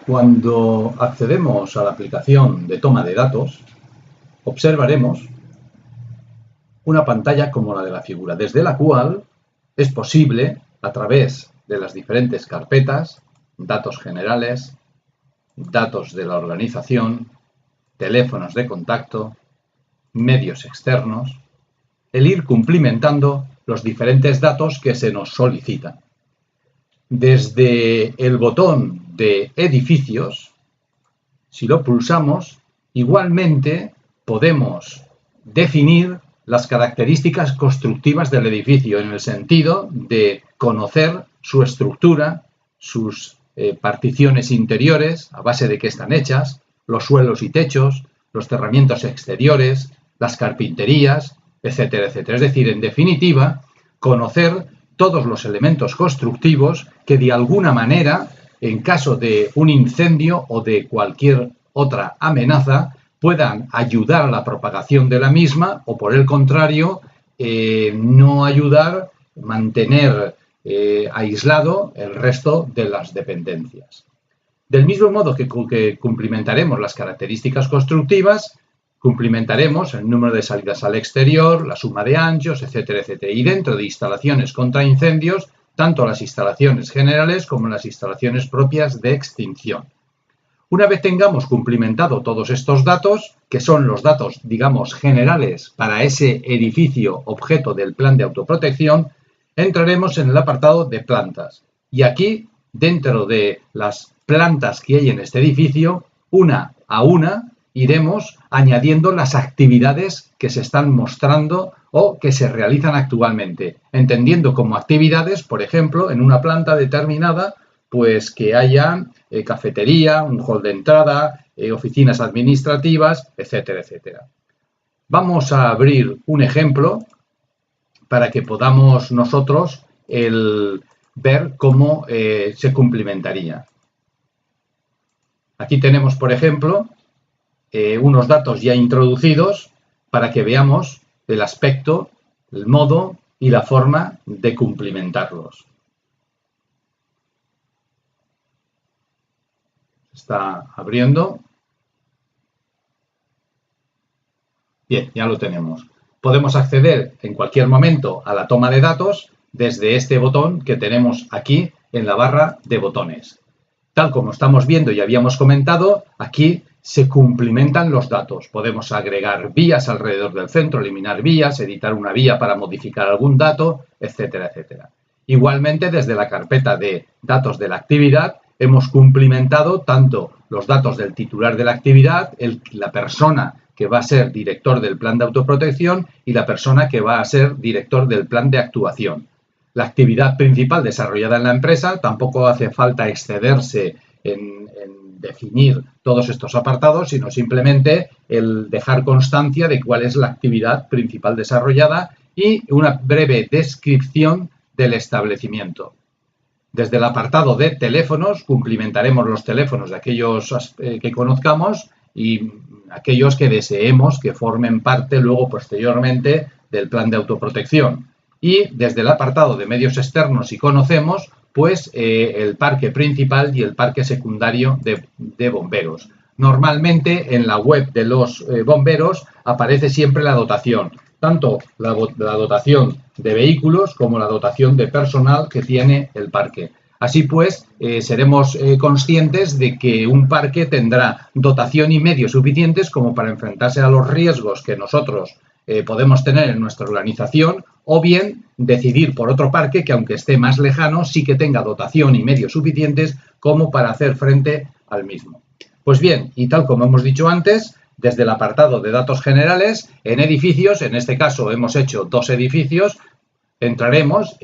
Cuando accedemos a la aplicación de toma de datos, observaremos una pantalla como la de la figura, desde la cual es posible, a través de las diferentes carpetas, datos generales, datos de la organización, teléfonos de contacto, medios externos, el ir cumplimentando los diferentes datos que se nos solicitan. Desde el botón de edificios, si lo pulsamos, igualmente podemos definir las características constructivas del edificio en el sentido de conocer su estructura, sus particiones interiores, a base de qué están hechas, los suelos y techos, los cerramientos exteriores, las carpinterías, etcétera, etcétera. Es decir, en definitiva, conocer todos los elementos constructivos que de alguna manera, en caso de un incendio o de cualquier otra amenaza, puedan ayudar a la propagación de la misma o, por el contrario, no ayudar, mantener aislado el resto de las dependencias. Del mismo modo que cumplimentaremos las características constructivas, cumplimentaremos el número de salidas al exterior, la suma de anchos, etcétera, etcétera. Y dentro de instalaciones contra incendios, tanto las instalaciones generales como las instalaciones propias de extinción. Una vez tengamos cumplimentado todos estos datos, que son los datos, digamos, generales para ese edificio objeto del plan de autoprotección, entraremos en el apartado de plantas. Y aquí, dentro de las plantas que hay en este edificio, una a una, iremos añadiendo las actividades que se están mostrando o que se realizan actualmente, entendiendo como actividades, por ejemplo, en una planta determinada, pues que haya cafetería, un hall de entrada, oficinas administrativas, etcétera, etcétera. Vamos a abrir un ejemplo para que podamos nosotros ver cómo se cumplimentaría. Aquí tenemos, por ejemplo, unos datos ya introducidos para que veamos el aspecto, el modo y la forma de cumplimentarlos. Está abriendo. Bien, ya lo tenemos. Podemos acceder en cualquier momento a la toma de datos desde este botón que tenemos aquí en la barra de botones. Tal como estamos viendo y habíamos comentado, aquí se cumplimentan los datos. Podemos agregar vías alrededor del centro, eliminar vías, editar una vía para modificar algún dato, etcétera, etcétera. Igualmente, desde la carpeta de datos de la actividad, hemos cumplimentado tanto los datos del titular de la actividad, la persona que va a ser director del plan de autoprotección y la persona que va a ser director del plan de actuación. La actividad principal desarrollada en la empresa, tampoco hace falta excederse en definir todos estos apartados, sino simplemente el dejar constancia de cuál es la actividad principal desarrollada y una breve descripción del establecimiento. Desde el apartado de teléfonos, cumplimentaremos los teléfonos de aquellos que conozcamos y aquellos que deseemos que formen parte luego posteriormente del plan de autoprotección. Y desde el apartado de medios externos, si conocemos, pues el parque principal y el parque secundario de bomberos. Normalmente en la web de los bomberos aparece siempre la dotación, tanto la dotación de vehículos como la dotación de personal que tiene el parque. Así pues, seremos conscientes de que un parque tendrá dotación y medios suficientes como para enfrentarse a los riesgos que nosotros podemos tener en nuestra organización, o bien decidir por otro parque que, aunque esté más lejano, sí que tenga dotación y medios suficientes como para hacer frente al mismo. Pues bien, y tal como hemos dicho antes, desde el apartado de datos generales, en edificios, en este caso hemos hecho 2 edificios, entraremos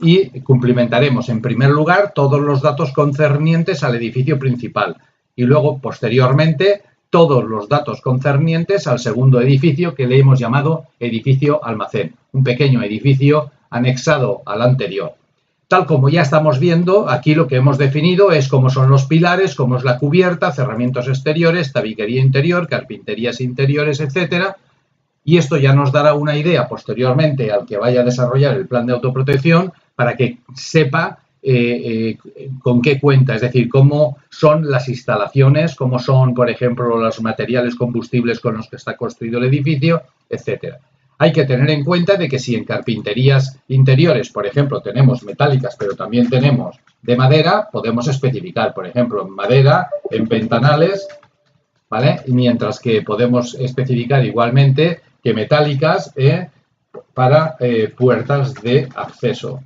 y cumplimentaremos en primer lugar todos los datos concernientes al edificio principal y luego, posteriormente, todos los datos concernientes al segundo edificio que le hemos llamado edificio almacén, un pequeño edificio anexado al anterior. Tal como ya estamos viendo, aquí lo que hemos definido es cómo son los pilares, cómo es la cubierta, cerramientos exteriores, tabiquería interior, carpinterías interiores, etcétera. Y esto ya nos dará una idea posteriormente al que vaya a desarrollar el plan de autoprotección para que sepa con qué cuenta, es decir, cómo son las instalaciones, cómo son, por ejemplo, los materiales combustibles con los que está construido el edificio, etcétera. Hay que tener en cuenta de que si en carpinterías interiores, por ejemplo, tenemos metálicas, pero también tenemos de madera, podemos especificar, por ejemplo, en madera, en ventanales, ¿vale? Mientras que podemos especificar igualmente que metálicas para puertas de acceso,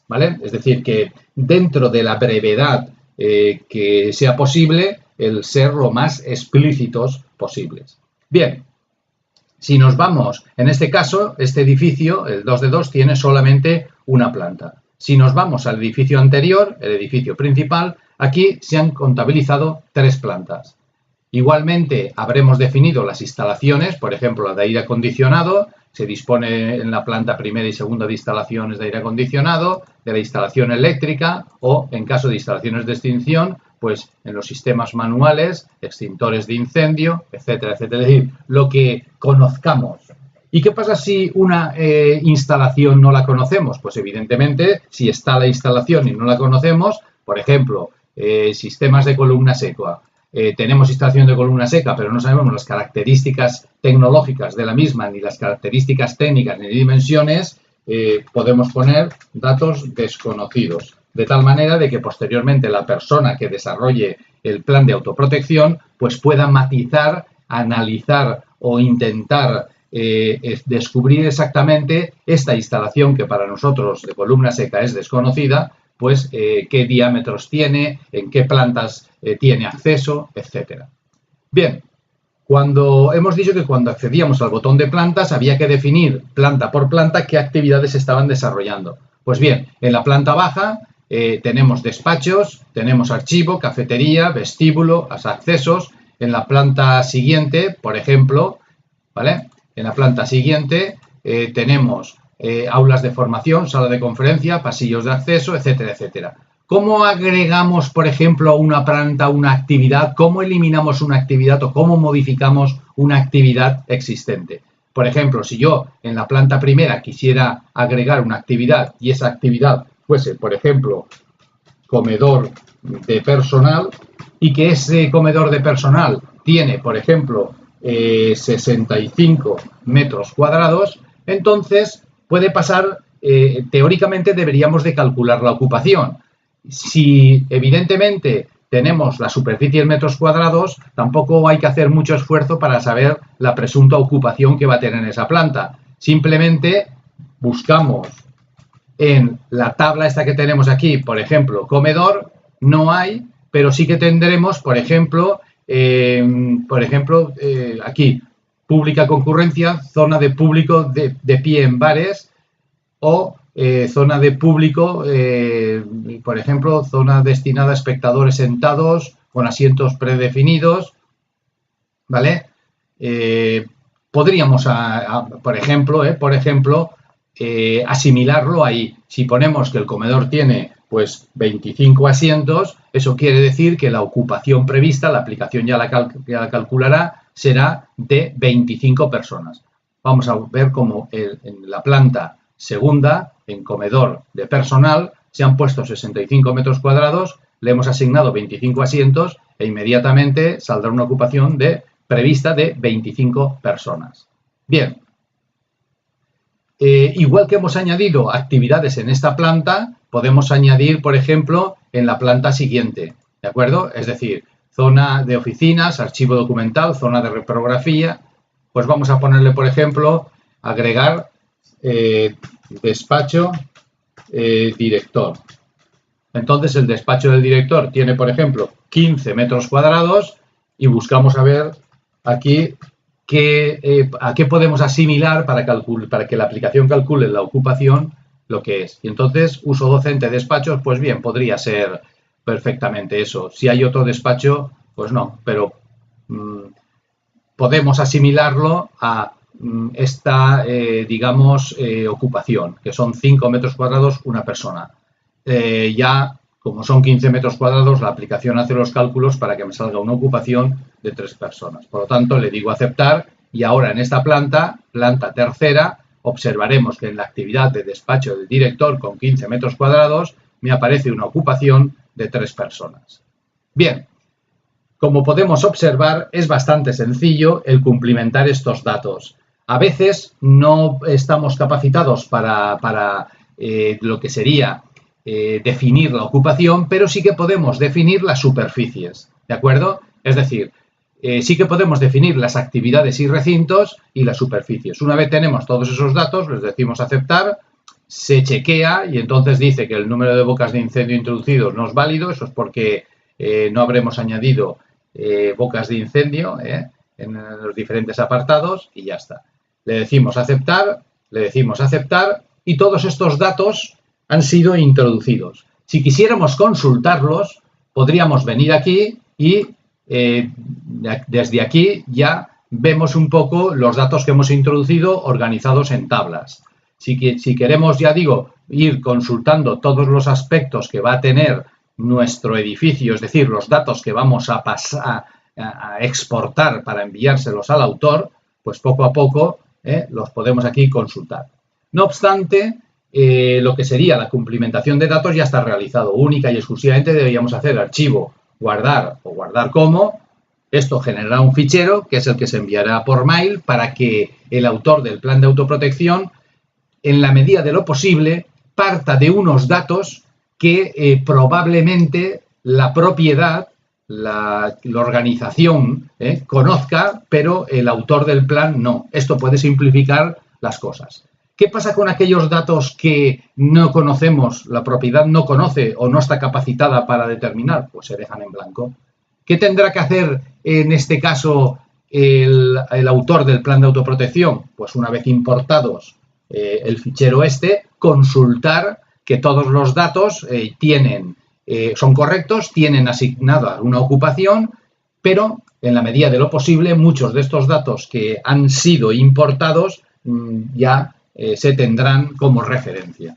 ¿vale? Es decir, que dentro de la brevedad que sea posible, el ser lo más explícitos posibles. Bien. Si nos vamos, en este caso, este edificio, el 2 de 2, tiene solamente una planta. Si nos vamos al edificio anterior, el edificio principal, aquí se han contabilizado 3 plantas. Igualmente, habremos definido las instalaciones, por ejemplo, la de aire acondicionado, se dispone en la planta primera y segunda de instalaciones de aire acondicionado, de la instalación eléctrica o, en caso de instalaciones de extinción, pues en los sistemas manuales, extintores de incendio, etcétera, etcétera. Es decir, lo que conozcamos. ¿Y qué pasa si una instalación no la conocemos? Pues evidentemente, si está la instalación y no la conocemos, por ejemplo, sistemas de columna seca. Tenemos instalación de columna seca, pero no sabemos las características tecnológicas de la misma, ni las características técnicas, ni dimensiones, podemos poner datos desconocidos. De tal manera de que posteriormente la persona que desarrolle el plan de autoprotección pues pueda matizar, analizar o intentar descubrir exactamente esta instalación que para nosotros de columna seca es desconocida, pues qué diámetros tiene, en qué plantas tiene acceso, etcétera. Bien, hemos dicho que cuando accedíamos al botón de plantas había que definir planta por planta qué actividades se estaban desarrollando. Pues bien, en la planta baja tenemos despachos, tenemos archivo, cafetería, vestíbulo, accesos. En la planta siguiente, por ejemplo, ¿vale? En la planta siguiente tenemos aulas de formación, sala de conferencia, pasillos de acceso, etcétera, etcétera. ¿Cómo agregamos, por ejemplo, a una planta una actividad? ¿Cómo eliminamos una actividad o cómo modificamos una actividad existente? Por ejemplo, si yo en la planta primera quisiera agregar una actividad y esa actividad fuese, por ejemplo, comedor de personal y que ese comedor de personal tiene, por ejemplo, 65 metros cuadrados, entonces puede pasar, teóricamente deberíamos de calcular la ocupación. Si evidentemente tenemos la superficie en metros cuadrados, tampoco hay que hacer mucho esfuerzo para saber la presunta ocupación que va a tener esa planta. Simplemente buscamos en la tabla esta que tenemos aquí, por ejemplo, comedor, no hay, pero sí que tendremos, por ejemplo, aquí, pública concurrencia, zona de público de pie en bares o zona de público, por ejemplo, zona destinada a espectadores sentados con asientos predefinidos, ¿vale? Podríamos, por ejemplo, asimilarlo ahí. Si ponemos que el comedor tiene pues 25 asientos, eso quiere decir que la ocupación prevista, la aplicación ya la calculará, será de 25 personas. Vamos a ver cómo en la planta segunda, en comedor de personal, se han puesto 65 metros cuadrados, le hemos asignado 25 asientos e inmediatamente saldrá una ocupación prevista de 25 personas. Bien. Igual que hemos añadido actividades en esta planta, podemos añadir, por ejemplo, en la planta siguiente, ¿de acuerdo? Es decir, zona de oficinas, archivo documental, zona de reprografía. Pues vamos a ponerle, por ejemplo, agregar despacho director. Entonces, el despacho del director tiene, por ejemplo, 15 metros cuadrados y buscamos a ver aquí a qué podemos asimilar para que la aplicación calcule la ocupación lo que es. Y entonces, uso docente despachos, pues bien, podría ser perfectamente eso. Si hay otro despacho, pues no, pero podemos asimilarlo a esta, ocupación, que son 5 metros cuadrados una persona. Ya, como son 15 metros cuadrados, la aplicación hace los cálculos para que me salga una ocupación de 3 personas. Por lo tanto, le digo aceptar y ahora en esta planta tercera, observaremos que en la actividad de despacho del director con 15 metros cuadrados me aparece una ocupación de 3 personas. Bien, como podemos observar, es bastante sencillo el cumplimentar estos datos. A veces no estamos capacitados para lo que sería definir la ocupación, pero sí que podemos definir las superficies, ¿de acuerdo? Es decir, sí que podemos definir las actividades y recintos y las superficies. Una vez tenemos todos esos datos, les decimos aceptar, se chequea y entonces dice que el número de bocas de incendio introducidos no es válido. Eso es porque no habremos añadido bocas de incendio en los diferentes apartados y ya está. Le decimos aceptar y todos estos datos han sido introducidos. Si quisiéramos consultarlos, podríamos venir aquí y desde aquí ya vemos un poco los datos que hemos introducido organizados en tablas. Si queremos, ya digo, ir consultando todos los aspectos que va a tener nuestro edificio, es decir, los datos que vamos a pasar a exportar para enviárselos al autor, pues poco a poco los podemos aquí consultar. No obstante, lo que sería la cumplimentación de datos ya está realizado. Única y exclusivamente deberíamos hacer archivo, guardar o guardar como. Esto generará un fichero que es el que se enviará por mail para que el autor del plan de autoprotección, en la medida de lo posible, parta de unos datos que probablemente la propiedad, la organización conozca, pero el autor del plan no. Esto puede simplificar las cosas. ¿Qué pasa con aquellos datos que no conocemos, la propiedad no conoce o no está capacitada para determinar? Pues se dejan en blanco. ¿Qué tendrá que hacer en este caso el autor del plan de autoprotección? Pues una vez importados el fichero consultar que todos los datos son correctos, tienen asignada una ocupación, pero en la medida de lo posible muchos de estos datos que han sido importados ya se tendrán como referencia.